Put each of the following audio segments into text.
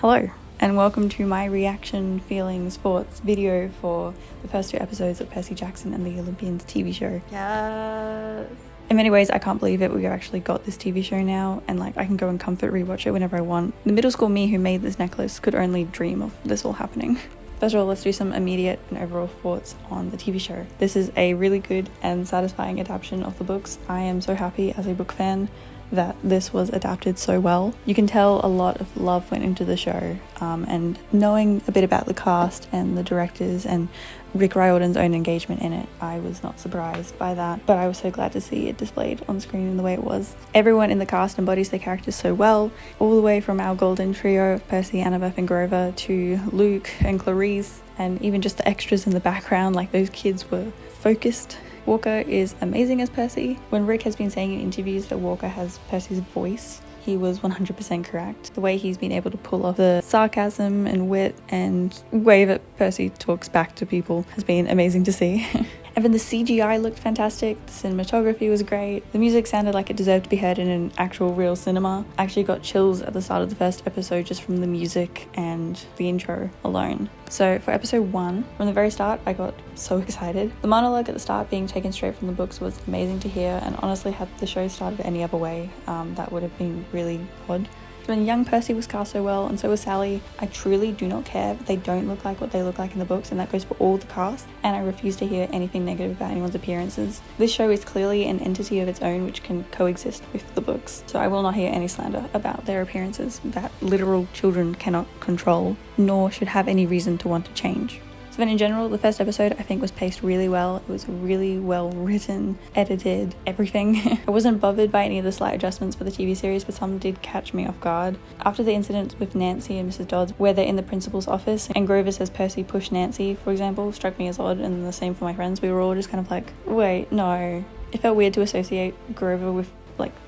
Hello, and welcome to my reaction, feelings, thoughts video for the first 2 episodes of Percy Jackson and the Olympians TV show. Yes. In many ways, I can't believe it. We've actually got this TV show now, and I can go and comfort rewatch it whenever I want. The middle school me who made this necklace could only dream of this all happening. First of all, let's do some immediate and overall thoughts on the TV show. This is a really good and satisfying adaptation of the books. I am so happy as a book fan that this was adapted so well. You can tell a lot of love went into the show, and knowing a bit about the cast and the directors and Rick Riordan's own engagement in it, I was not surprised by that, but I was so glad to see it displayed on screen in the way it was. Everyone in the cast embodies their characters so well, all the way from our golden trio of Percy, Annabeth and Grover to Luke and Clarice, and even just the extras in the background, those kids were focused. Walker is amazing as Percy. When Rick has been saying in interviews that Walker has Percy's voice, he was 100% correct. The way he's been able to pull off the sarcasm and wit and way that Percy talks back to people has been amazing to see. And then the CGI looked fantastic, the cinematography was great, the music sounded like it deserved to be heard in an actual real cinema. I actually got chills at the start of the first episode just from the music and the intro alone. So for episode 1, from the very start, I got so excited. The monologue at the start being taken straight from the books was amazing to hear, and honestly, had the show started any other way, that would have been really odd. When young Percy was cast so well, and so was Sally, I truly do not care that they don't look like what they look like in the books, and that goes for all the cast, and I refuse to hear anything negative about anyone's appearances. This show is clearly an entity of its own which can coexist with the books, so I will not hear any slander about their appearances that literal children cannot control, nor should have any reason to want to change. So then in general, the first episode I think was paced really well. It was really well written, edited, everything. I wasn't bothered by any of the slight adjustments for the TV series, but some did catch me off guard. After the incident with Nancy and Mrs. Dodds, where they're in the principal's office and Grover says Percy pushed Nancy, for example, struck me as odd, and the same for my friends. We were all just kind of like, wait, no. It felt weird to associate Grover with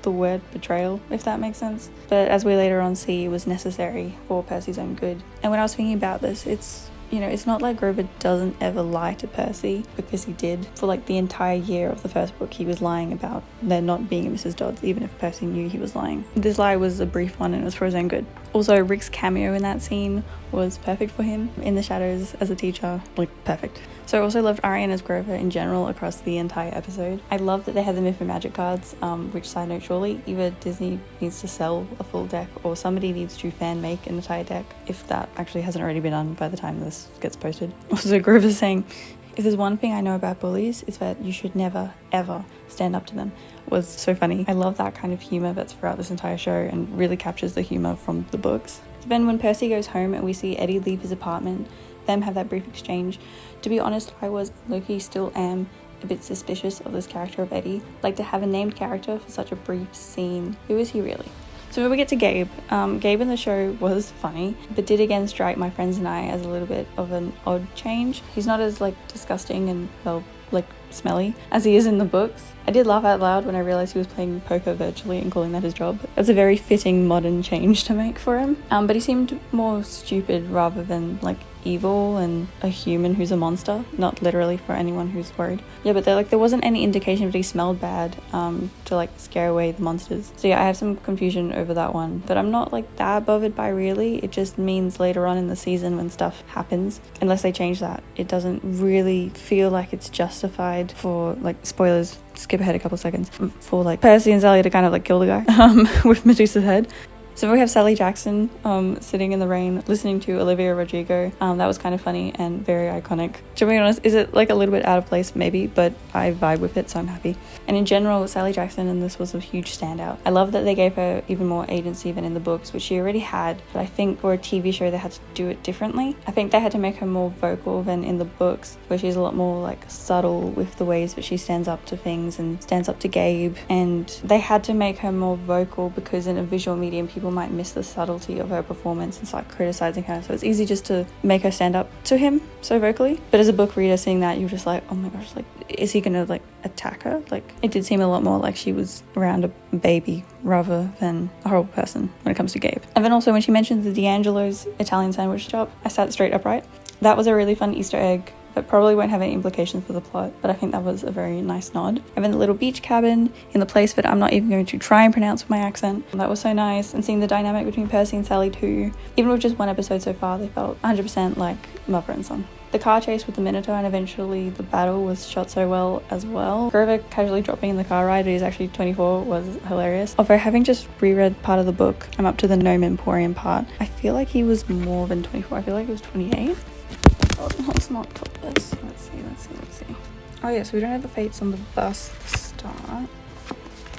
the word betrayal, if that makes sense. But as we later on see, it was necessary for Percy's own good. And when I was thinking about this, it's not like Grover doesn't ever lie to Percy, because he did. For the entire year of the first book, he was lying about there not being a Mrs. Dodds, even if Percy knew he was lying. This lie was a brief one, and it was for his own good. Also, Rick's cameo in that scene was perfect for him. In the shadows as a teacher, perfect. So I also loved Arian as Grover in general across the entire episode. I love that they had the Myth and Magic cards, which, side note, surely either Disney needs to sell a full deck or somebody needs to fan make an entire deck, if that actually hasn't already been done by the time this gets posted. Also, Grover saying, if there's one thing I know about bullies, it's that you should never, ever stand up to them, was so funny. I love that kind of humour that's throughout this entire show and really captures the humour from the books. Then when Percy goes home and we see Eddie leave his apartment, them have that brief exchange. To be honest, I was, low-key still am, a bit suspicious of this character of Eddie. To have a named character for such a brief scene. Who is he really? So when we get to Gabe, Gabe in the show was funny, but did again strike my friends and I as a little bit of an odd change. He's not as disgusting and smelly as he is in the books. I did laugh out loud when I realized he was playing poker virtually and calling that his job. That's a very fitting modern change to make for him. But he seemed more stupid rather than evil and a human who's a monster. Not literally, for anyone who's worried. Yeah, but there wasn't any indication that he smelled bad to scare away the monsters. So yeah, I have some confusion over that one, but I'm not that bothered by really. It just means later on in the season when stuff happens, unless they change that, it doesn't really feel like it's justified for spoilers, skip ahead a couple seconds, for Percy and Sally to kind of kill the guy with Medusa's head. So we have Sally Jackson sitting in the rain listening to Olivia Rodrigo. That was kind of funny and very iconic. To be honest, is it a little bit out of place? Maybe, but I vibe with it, so I'm happy. And in general, Sally Jackson in this was a huge standout. I love that they gave her even more agency than in the books, which she already had, but I think for a TV show they had to do it differently. I think they had to make her more vocal than in the books, where she's a lot more subtle with the ways that she stands up to things and stands up to Gabe, and they had to make her more vocal because in a visual medium people might miss the subtlety of her performance and start criticizing her, so it's easy just to make her stand up to him so vocally. But as a book reader, seeing that, you're just oh my gosh, is he gonna attack her? It did seem a lot more like she was around a baby rather than a horrible person when it comes to Gabe. And then also when she mentioned the D'Angelo's Italian sandwich shop, I sat straight upright. That was a really fun Easter egg It probably won't have any implications for the plot, but I think that was a very nice nod. And then the little beach cabin in the place that I'm not even going to try and pronounce with my accent. That was so nice. And seeing the dynamic between Percy and Sally too. Even with just one episode so far, they felt 100% like mother and son. The car chase with the Minotaur and eventually the battle was shot so well as well. Grover casually dropping in the car ride, but he's actually 24, was hilarious. Although having just reread part of the book, I'm up to the Gnome Emporium part. I feel like he was more than 24. I feel like he was 28. Oh, let's not cut this. Let's see. Oh yeah, so we don't have the fates on the bus to start.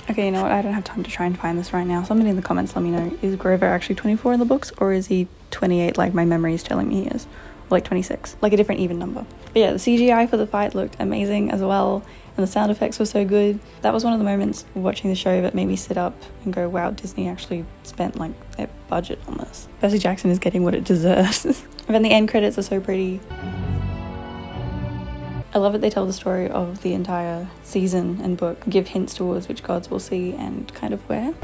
Okay, you know what? I don't have time to try and find this right now. Somebody in the comments let me know. Is Grover actually 24 in the books, or is he 28 like my memory is telling me he is? Like 26, like a different even number. But yeah, the CGI for the fight looked amazing as well, and the sound effects were so good. That was one of the moments watching the show that made me sit up and go, wow, Disney actually spent like their budget on this. Percy Jackson is getting what it deserves. And then the end credits are so pretty. I love that they tell the story of the entire season and book, give hints towards which gods we'll see and kind of where.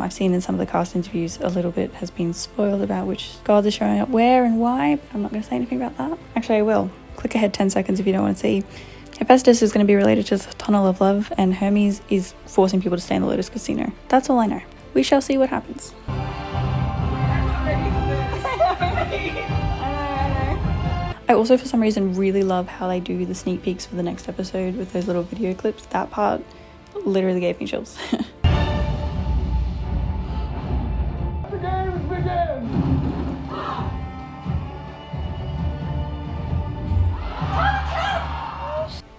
I've seen in some of the cast interviews a little bit has been spoiled about which gods are showing up where and why, but I'm not going to say anything about that. Actually, I will. Click ahead 10 seconds if you don't want to see. Hephaestus is going to be related to the Tunnel of Love, and Hermes is forcing people to stay in the Lotus Casino. That's all I know. We shall see what happens. I'm not ready for this. I know. I also, for some reason, really love how they do the sneak peeks for the next episode with those little video clips. That part literally gave me chills.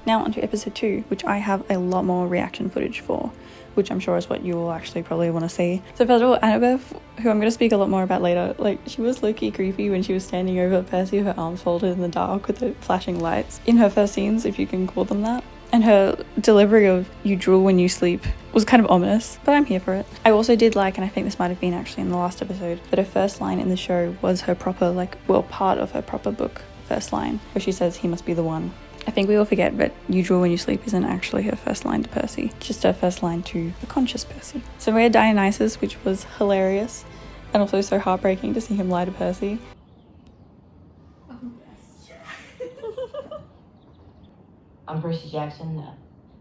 Now onto episode 2, which I have a lot more reaction footage for, which I'm sure is what you will actually probably want to see. So first of all, Annabeth, who I'm going to speak a lot more about later, like, she was low-key creepy when she was standing over Percy with her arms folded in the dark with the flashing lights in her first scenes, if you can call them that. And her delivery of "you drool when you sleep" was kind of ominous, but I'm here for it. I also did like, and I think this might have been actually in the last episode, that her first line in the show was her proper, like, well, part of her proper book first line, where she says, "He must be the one." I think we all forget that "you drool when you sleep" isn't actually her first line to Percy, just her first line to the conscious Percy. So we had Dionysus, which was hilarious, and also so heartbreaking to see him lie to Percy. I'm Percy Jackson.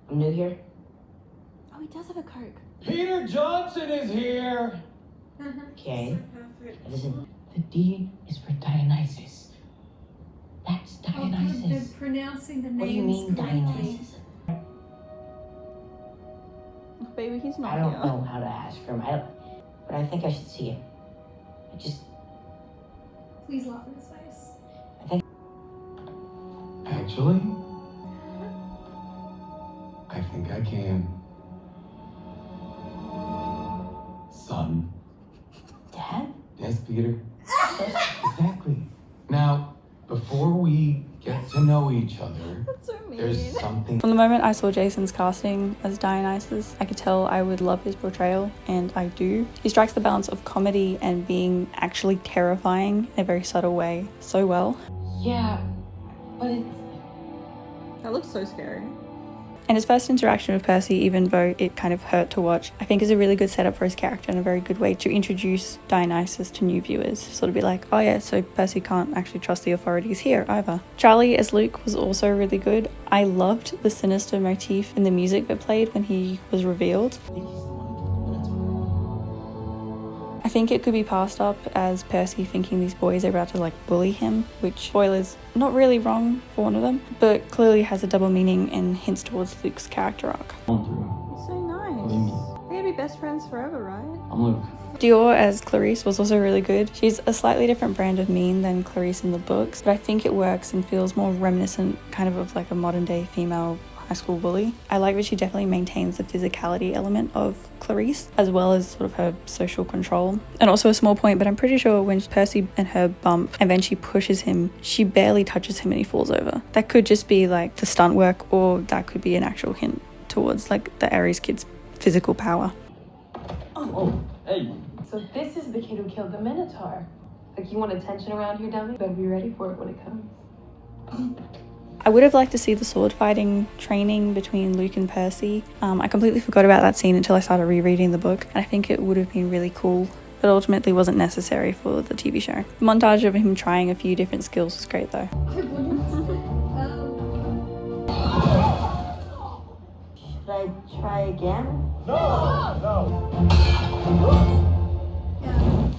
I'm new here. Oh, he does have a Coke. Peter Johnson is here! Okay. Listen, the D is for Dionysus. That's Dionysus. They're pronouncing the names. What do you mean, correctly. Dionysus? Baby, he's not I don't here. know how to ask for him, but I think I should see him. Please laugh in his face. Actually, I think I can. Son. Dad? Yes, Peter. Exactly. Now, before we get to know each other, That's so mean. there's something. From the moment I saw Jason's casting as Dionysus, I could tell I would love his portrayal, and I do. He strikes the balance of comedy and being actually terrifying in a very subtle way so well. Yeah, but it's... That looks so scary. And his first interaction with Percy, even though it kind of hurt to watch, I think is a really good setup for his character and a very good way to introduce Dionysus to new viewers. Sort of be like, oh yeah, so Percy can't actually trust the authorities here either. Charlie as Luke was also really good. I loved the sinister motif in the music that played when he was revealed. I think it could be passed up as Percy thinking these boys are about to like bully him, which, spoilers, not really wrong for one of them, but clearly has a double meaning and hints towards Luke's character arc. I'm He's so nice. They're gonna be best friends forever, right? Luke. Dior as Clarice was also really good. She's a slightly different brand of mean than Clarice in the books, but I think it works and feels more reminiscent kind of like a modern day female high school bully. I like that she definitely maintains the physicality element of Clarice, as well as sort of her social control. And also a small point, but I'm pretty sure when Percy and her bump and then she pushes him, she barely touches him and he falls over. That could just be like the stunt work, or that could be an actual hint towards like the Ares kid's physical power. Oh, hey. So this is the kid who killed the Minotaur. Like, you want attention around here, dummy? Better be ready for it when it comes. I would have liked to see the sword fighting training between Luke and Percy. I completely forgot about that scene until I started rereading the book, and I think it would have been really cool. but ultimately wasn't necessary for the TV show. The montage of him trying a few different skills was great though. I wouldn't. Should I try again?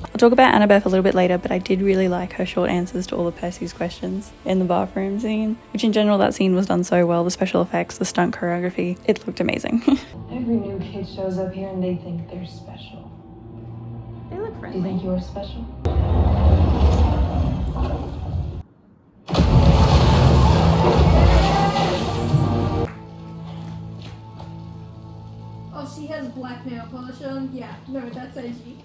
I'll talk about Annabeth a little bit later, but I did really like her short answers to all of Percy's questions in the bathroom scene, which in general that scene was done so well. The special effects, the stunt choreography, it looked amazing. Every new kid shows up here and they think they're special. They look Do you friendly. think you're special? Oh, she has black nail polish on? Yeah, no, that's edgy.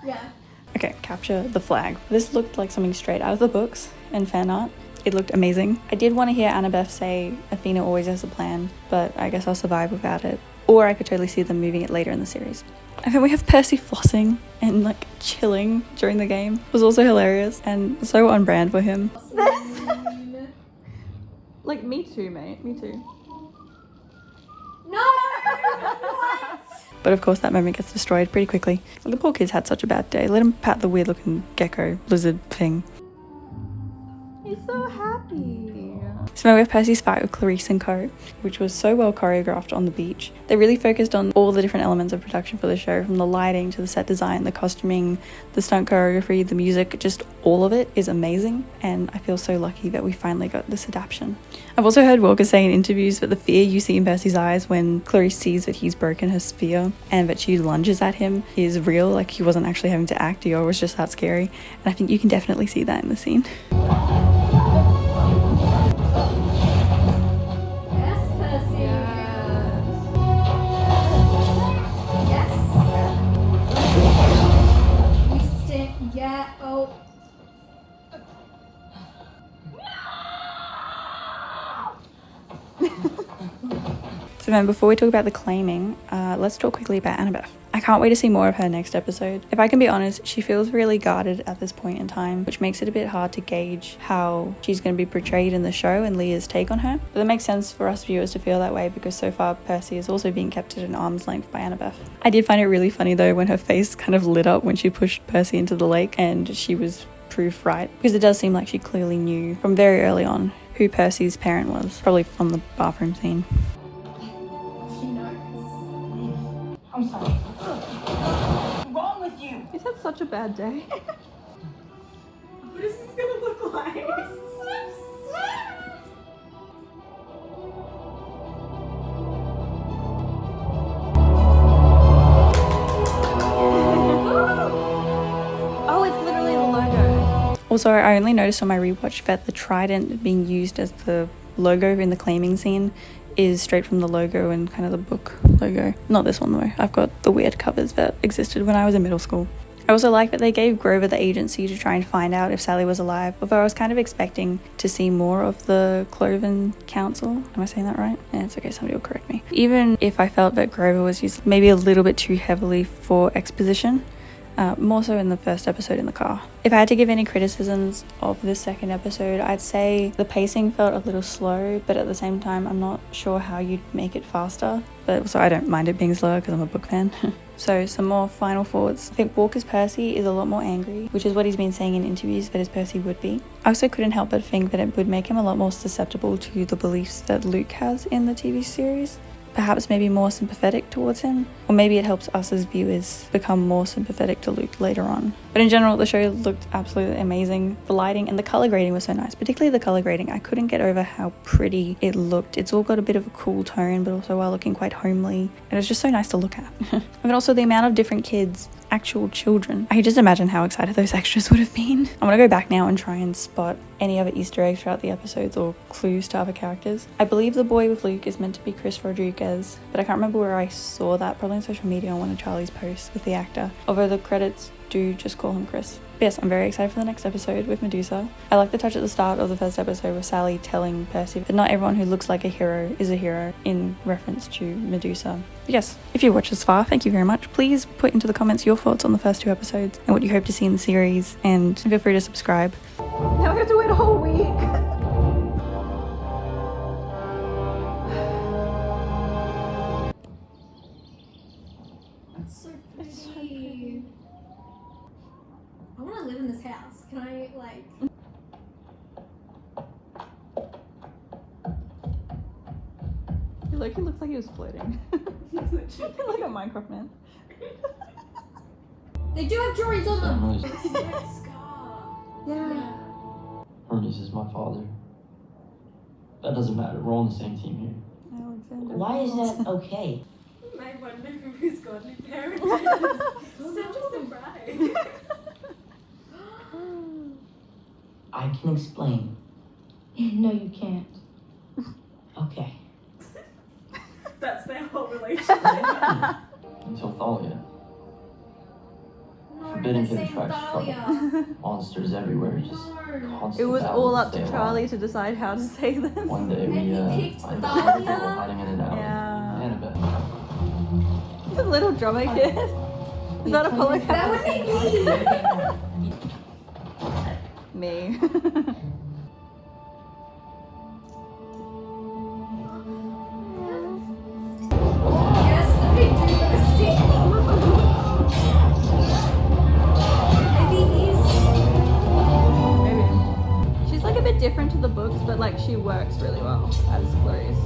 Yeah. Okay, capture the flag. This looked like something straight out of the books and fan art. It looked amazing. I did want to hear Annabeth say Athena always has a plan, but I guess I'll survive without it. Or I could totally see them moving it later in the series. And then we have Percy flossing and like chilling during the game. It was also hilarious and so on brand for him. Like me too, mate. Me too. No! What? But of course that moment gets destroyed pretty quickly. The poor kids had such a bad day. Let him pat the weird looking gecko lizard thing. He's so happy. So now we have Percy's fight with Clarice and Co, which was so well choreographed on the beach. They really focused on all the different elements of production for the show, from the lighting to the set design, the costuming, the stunt choreography, the music, just all of it is amazing. And I feel so lucky that we finally got this adaptation. I've also heard Walker say in interviews that the fear you see in Percy's eyes when Clarice sees that he's broken her sphere and that she lunges at him is real, like he wasn't actually having to act, or was just that scary. And I think you can definitely see that in the scene. Yes, Percy. Yes. We stand. Yeah. Oh. So then before we talk about the claiming, let's talk quickly about Annabeth. I can't wait to see more of her next episode. If I can be honest, she feels really guarded at this point in time, which makes it a bit hard to gauge how she's going to be portrayed in the show and Leah's take on her. But that makes sense for us viewers to feel that way because so far Percy is also being kept at an arm's length by Annabeth. I did find it really funny though when her face kind of lit up when she pushed Percy into the lake and she was proof right, because it does seem like she clearly knew from very early on who Percy's parent was, probably from the bathroom scene. She knows. I'm sorry. What's wrong with you? He's had such a bad day. What is this gonna look like? Oh, it's literally the logo. Also, I only noticed on my rewatch that the trident being used as the logo in the claiming scene is straight from the logo and kind of the book logo. Not this one though. I've got the weird covers that existed when I was in middle school. I also like that they gave Grover the agency to try and find out if Sally was alive, although I was kind of expecting to see more of the Cloven Council. Am I saying that right? Yeah, it's okay, somebody will correct me. Even if I felt that Grover was used maybe a little bit too heavily for exposition, more so in the first episode in the car. If I had to give any criticisms of this second episode, I'd say the pacing felt a little slow, but at the same time, I'm not sure how you'd make it faster. But also, I don't mind it being slow because I'm a book fan. So some more final thoughts. I think Walker's Percy is a lot more angry, which is what he's been saying in interviews that his Percy would be. I also couldn't help but think that it would make him a lot more susceptible to the beliefs that Luke has in the TV series. Perhaps maybe more sympathetic towards him, or maybe it helps us as viewers become more sympathetic to Luke later on. But in general, the show looked absolutely amazing. The lighting and the color grading was so nice, particularly the color grading. I couldn't get over how pretty it looked. It's all got a bit of a cool tone, but also while looking quite homely, and it's just so nice to look at. And also the amount of different kids, actual children. I can just imagine how excited those extras would have been. I'm gonna go back now and try and spot any other Easter eggs throughout the episodes or clues to other characters. I believe the boy with Luke is meant to be Chris Rodriguez, but I can't remember where I saw that, probably on social media on one of Charlie's posts with the actor, although the credits do just call him Chris. But yes, I'm very excited for the next episode with Medusa. I like the touch at the start of the first episode with Sally telling Percy that not everyone who looks like a hero is a hero, in reference to Medusa. But yes, if you watched this far, thank you very much. Please put into the comments your thoughts on the first 2 episodes and what you hope to see in the series, and feel free to subscribe. Now we have to wait a whole week. So pretty. I want to live in this house. Can I, like... He looks like he was floating. Like a Minecraft man. They do have drawings on them! Analyse. That scar. Yeah. Hermes is my father. That doesn't matter. We're all on the same team here. Alexander. Why is that okay? I wonder who his godly parent is. Such a surprise. I can explain. No, you can't. Okay. That's their whole relationship. Until Thalia. No, Forbidden the kid same attracts trouble. Thalia. Monsters everywhere. Just No. constant It was battle all to up stay to alive. Charlie to decide how to say this. One day And we he picked find Thalia? people hiding in an alley. Yeah. Annabelle. The little drummer kid. Is that Apollo That would be me! Me. Yes, the big dude with a stick. Maybe Maybe. She's like a bit different to the books, but like she works really well as Clarice.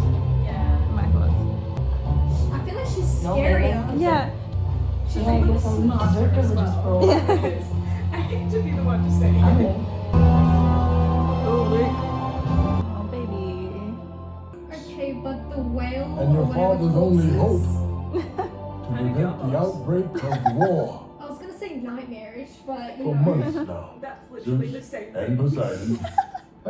Yeah. In my thoughts. I feel like she's No, scarier. Yeah. She's Yeah, I like guess I'm smarter deserve as religious well. role. I hate to be the one to say I'm it. in. Oh, Luke. Oh, baby. Okay, but the whale And your or whatever father's the only corpse hope is- to prevent the outbreak of war I was gonna say nightmarish, but you for know. months now. That's literally the Zeus same and thing. Poseidon